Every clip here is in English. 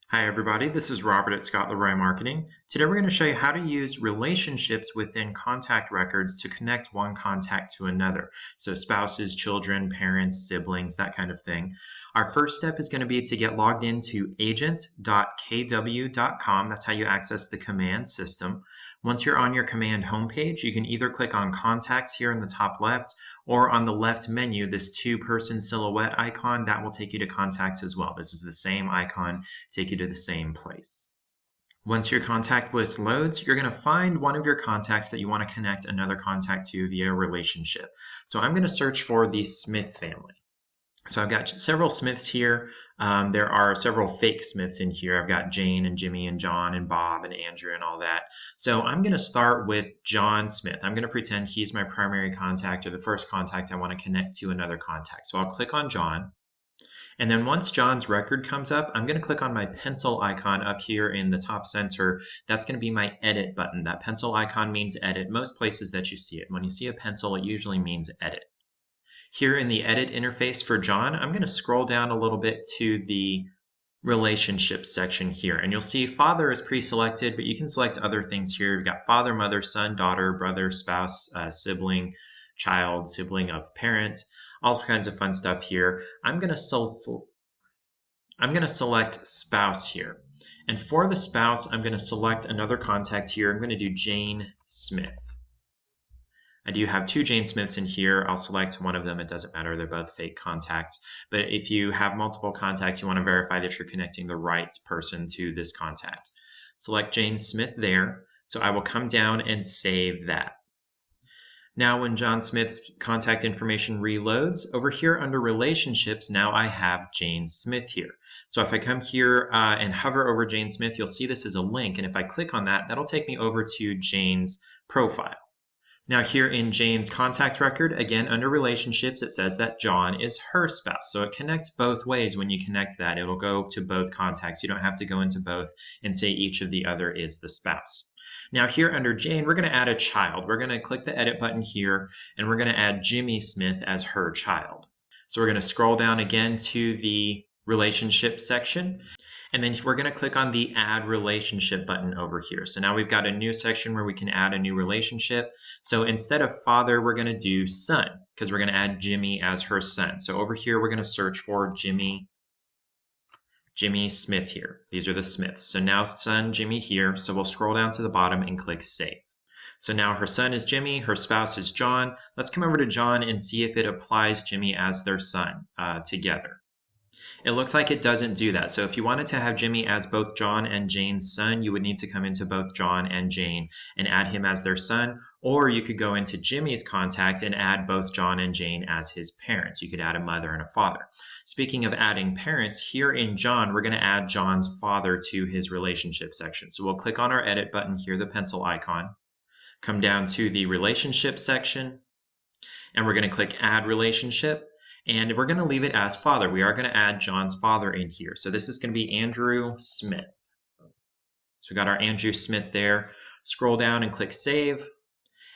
Hi everybody, this is Robert at Scott Leroy Marketing. Today we're going to show you how to use relationships within contact records to connect one contact to another. So spouses, children, parents, siblings, that kind of thing. Our first step is going to be to get logged into agent.kw.com. That's how you access the command system. Once you're on your command homepage, you can either click on contacts here in the top left, or on the left menu, this two-person silhouette icon, that will take you to contacts as well. This is the same icon, take you to the same place. Once your contact list loads, you're going to find one of your contacts that you want to connect another contact to via relationship. So I'm going to search for the Smith family. So I've got several Smiths here. There are several fake Smiths in here. I've got Jane and Jimmy and John and Bob and Andrew and all that. So I'm going to start with John Smith. I'm going to pretend he's my primary contact, or the first contact I want to connect to another contact. So I'll click on John. And then once John's record comes up, I'm going to click on my pencil icon up here in the top center. That's going to be my edit button. That pencil icon means edit most places that you see it. When you see a pencil, it usually means edit. Here in the edit interface for John, I'm going to scroll down a little bit to the relationships section here, and you'll see father is pre-selected, but you can select other things here. You've got father, mother, son, daughter, brother, spouse, sibling, child, sibling of parent, all kinds of fun stuff here. I'm going to select spouse here, and for the spouse, I'm going to select another contact here. I'm going to do Jane Smith. I do have two Jane Smiths in here. I'll select one of them. It doesn't matter. They're both fake contacts. But if you have multiple contacts, you want to verify that you're connecting the right person to this contact. Select Jane Smith there. So I will come down and save that. Now when John Smith's contact information reloads, over here under relationships, now I have Jane Smith here. So if I come here and hover over Jane Smith, you'll see this is a link. And if I click on that, that'll take me over to Jane's profile. Now here in Jane's contact record, again under relationships, it says that John is her spouse. So it connects both ways. When you connect that, it'll go to both contacts. You don't have to go into both and say each of the other is the spouse. Now here under Jane, we're going to add a child. We're going to click the edit button here, and we're going to add Jimmy Smith as her child. So we're going to scroll down again to the relationship section. And then we're going to click on the Add Relationship button over here. So now we've got a new section where we can add a new relationship. So instead of father, we're going to do son, because we're going to add Jimmy as her son. So over here, we're going to search for Jimmy Smith here. These are the Smiths. So now son Jimmy here. So we'll scroll down to the bottom and click Save. So now her son is Jimmy, her spouse is John. Let's come over to John and see if it applies Jimmy as their son together. It looks like it doesn't do that. So if you wanted to have Jimmy as both John and Jane's son, you would need to come into both John and Jane and add him as their son, or you could go into Jimmy's contact and add both John and Jane as his parents. You could add a mother and a father. Speaking of adding parents, here in John, we're going to add John's father to his relationship section. So we'll click on our edit button here, the pencil icon, come down to the relationship section, and we're going to click Add Relationship. And we're going to leave it as father. We are going to add John's father in here. So this is going to be Andrew Smith. So we got our Andrew Smith there. Scroll down and click Save.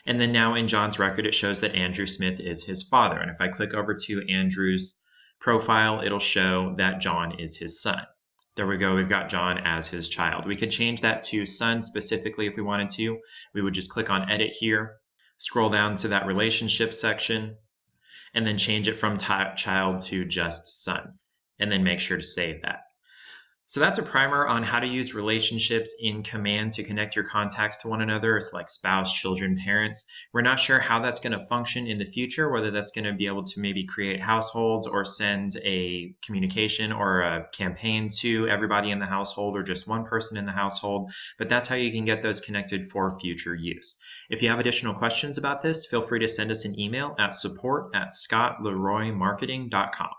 And then now in John's record, it shows that Andrew Smith is his father. And if I click over to Andrew's profile, it'll show that John is his son. There we go. We've got John as his child. We could change that to son specifically if we wanted to. We would just click on Edit here, scroll down to that relationship section, and then change it from child to just son, and then make sure to save that. So that's a primer on how to use relationships in Command to connect your contacts to one another. It's like spouse, children, parents. We're not sure how that's going to function in the future, whether that's going to be able to maybe create households or send a communication or a campaign to everybody in the household or just one person in the household, but that's how you can get those connected for future use. If you have additional questions about this, feel free to send us an email at support@scottleroymarketing.com.